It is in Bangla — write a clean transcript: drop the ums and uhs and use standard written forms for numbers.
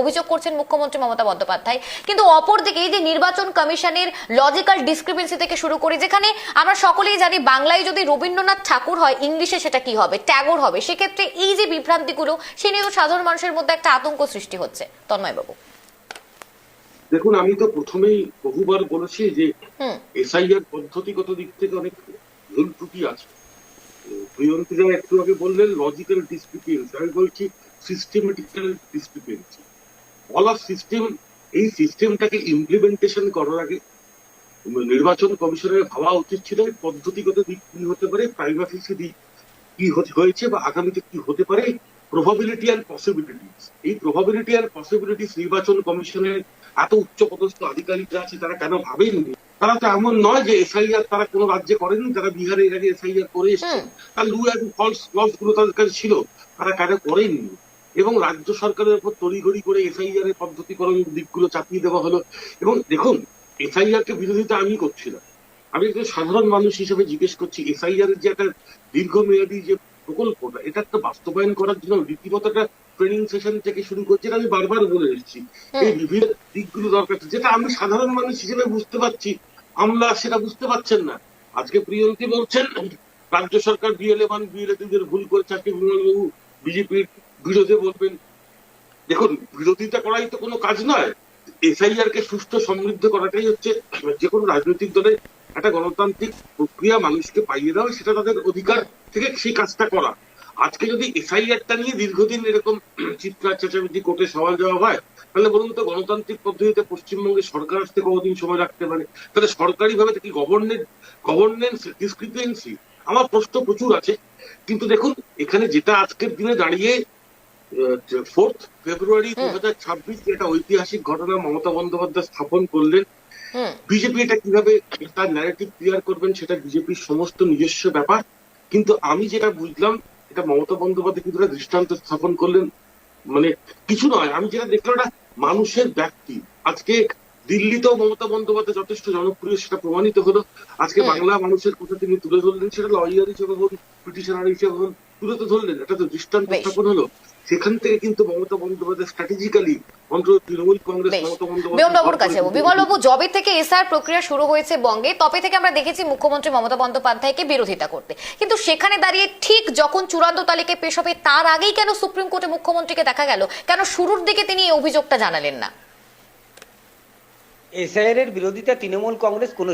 অভিযোগ করছেন মুখ্যমন্ত্রী মমতা বন্দ্যোপাধ্যায়। কিন্তু অপরদিকে এই যে নির্বাচন কমিশনের লজিক্যাল ডিসক্রিপেন্সি থেকে শুরু করে, যেখানে আমরা সকলেই জানি বাংলায় যদি রবীন্দ্রনাথ ঠাকুর হয়, ইংলিশে সেটা কি হবে, ট্যাগর হবে, সেক্ষেত্রে এই যে বিভ্রান্তিগুলো, সে নিয়ে সাধারণ মানুষের মধ্যে একটা আতঙ্ক সৃষ্টি হচ্ছে। তন্ময় বাবু, দেখুন, আমি তো প্রথমেই বহুবার বলেছি যে এসআইআর পদ্ধতিগত দিক থেকে অনেক ভুল ত্রুটি আছে। প্রিয়ন্তীরা একটু আগে বললেন লজিক্যাল ডিসক্রিপেন্সি, আমি বলছি systematical discrepancy. All of system, এই সিস্টেমটাকে ইমপ্লিমেন্টেশন করার আগে নির্বাচন কমিশনের ভাবা উচিত ছিল পদ্ধতিগত দিক কি হতে পারে, প্রাইভেসি দিক কি হয়েছে বা আগামীতে কি হতে পারে, প্রবাবিলিটি অ্যান্ড পসিবিলিটিস। এই প্রবাবিলিটি অ্যান্ড পসিবিলিটিস নির্বাচন কমিশনের এত উচ্চপদস্থ আধিকারিকরা আছে, তারা কেন ভাবেননি? তারা তো এমন নয় যে এসআইআর তারা কোনো রাজ্যে করেনি, তারা বিহারে এর আগে এসআইআর করে এসছে, তার লু অ্যান্ড ফলস ক্লজ গুলো তাদের কাছে ছিল, তারা কেন করেননি? এবং রাজ্য সরকারের উপর তড়িঘড়ি করে এসআইআর এর পদ্ধতিকরণ দিকগুলো চাপিয়ে দেওয়া হলো। এবং দেখুন, এসআইআর কে বিরোধিতা আমি করছি না, আমি একজন সাধারণ মানুষ হিসেবে জিজ্ঞেস করছি, এসআইআর এর যে একটা দীর্ঘমেয়াদী যে প্রকল্পটা, এটা একটা বাস্তবায়ন করার জন্য রীতিমতো একটা ট্রেনিং সেশন থেকে শুরু করছে, আমি বারবার বলে এসেছি এই বিভিন্ন দিকগুলো দরকার, যেটা আমি সাধারণ মানুষ হিসেবে বুঝতে পারছি, আমরা সেটা বুঝতে পারছেন না। আজকে প্রিয়ন্তী বলছেন রাজ্য সরকার বিএলএ1 বিএলএ2 ভুল করেছে, আজকে বিমলবাবু বিজেপির বিরোধে বলবেন। দেখুন, বিরোধিতা করাই তো কোনো কাজ নয়। এসআইআর কে সুষ্ঠু সমৃদ্ধ করাটাই হচ্ছে যে কোনো রাজনৈতিক দলের একটা গণতান্ত্রিক প্রক্রিয়া, মানুষকে পাইয়ে দেওয়া, সেটা তাদের অধিকার থেকে সেই কাজটা করা। আজকে যদি এসআইআরটা নিয়ে দীর্ঘদিন এরকম চিৎকার চেঁচামেচি কোর্টে সওয়াল জবাব হয়, তাহলে বলুন তো গণতান্ত্রিক পদ্ধতিতে পশ্চিমবঙ্গের সরকার আসতে কতদিন সময় রাখতে পারে? তাহলে সরকারি ভাবে কি গভর্নেন্স ডিসক্রিপেন্সি? আমার প্রশ্ন প্রচুর আছে। কিন্তু দেখুন, এখানে যেটা আজকের দিনে দাঁড়িয়ে 4 ফেব্রুয়ারি 2026 একটা ঐতিহাসিক ঘটনা মমতা বন্দ্যোপাধ্যায় স্থাপন করলেন। বিজেপি এটা কিভাবে তার ন্যারেটিভ ক্লিয়ার করবেন সেটা বিজেপির সমস্ত নিজস্ব ব্যাপার। কিন্তু আমি যেটা বুঝলাম, এটা মমতা বন্দ্যোপাধ্যায় কিন্তু দৃষ্টান্ত স্থাপন করলেন, মানে কিছু নয়, আমি যেটা দেখলাম এটা মানুষের ব্যক্তি। আজকে দিল্লিতেও মমতা বন্দ্যোপাধ্যায় যথেষ্ট জনপ্রিয়, সেটা প্রমাণিত হলো। আজকে বাংলা মানুষের কথা তিনি তুলে ধরলেন, সেটা লয়ার হিসেবে হোক, পিটিশনার হিসেবে হোক, তুলে তো ধরলেন, এটা তো দৃষ্টান্ত স্থাপন হলো। সেখান থেকে কিন্তু মমতা বন্দ্যোপাধ্যায় স্ট্র্যাটেজিক্যালি অন্তত তৃণমূল কংগ্রেস মমতা বিমলবাবুর কাছে যাবো। বিমলবাবু, জবে থেকে এসআর প্রক্রিয়া শুরু হয়েছে বঙ্গে, তবে থেকে আমরা দেখেছি মুখ্যমন্ত্রী মমতা বন্দ্যোপাধ্যায়কে বিরোধিতা করতে, কিন্তু সেখানে দাঁড়িয়ে ঠিক যখন চূড়ান্ত তালিকায় পেশ হবে তার আগেই কেন সুপ্রিম কোর্টে মুখ্যমন্ত্রীকে দেখা গেল? কেন শুরুর দিকে তিনি এই অভিযোগটা জানালেন না? এসআইআর এর বিরোধিতা তৃণমূল কংগ্রেস কোনো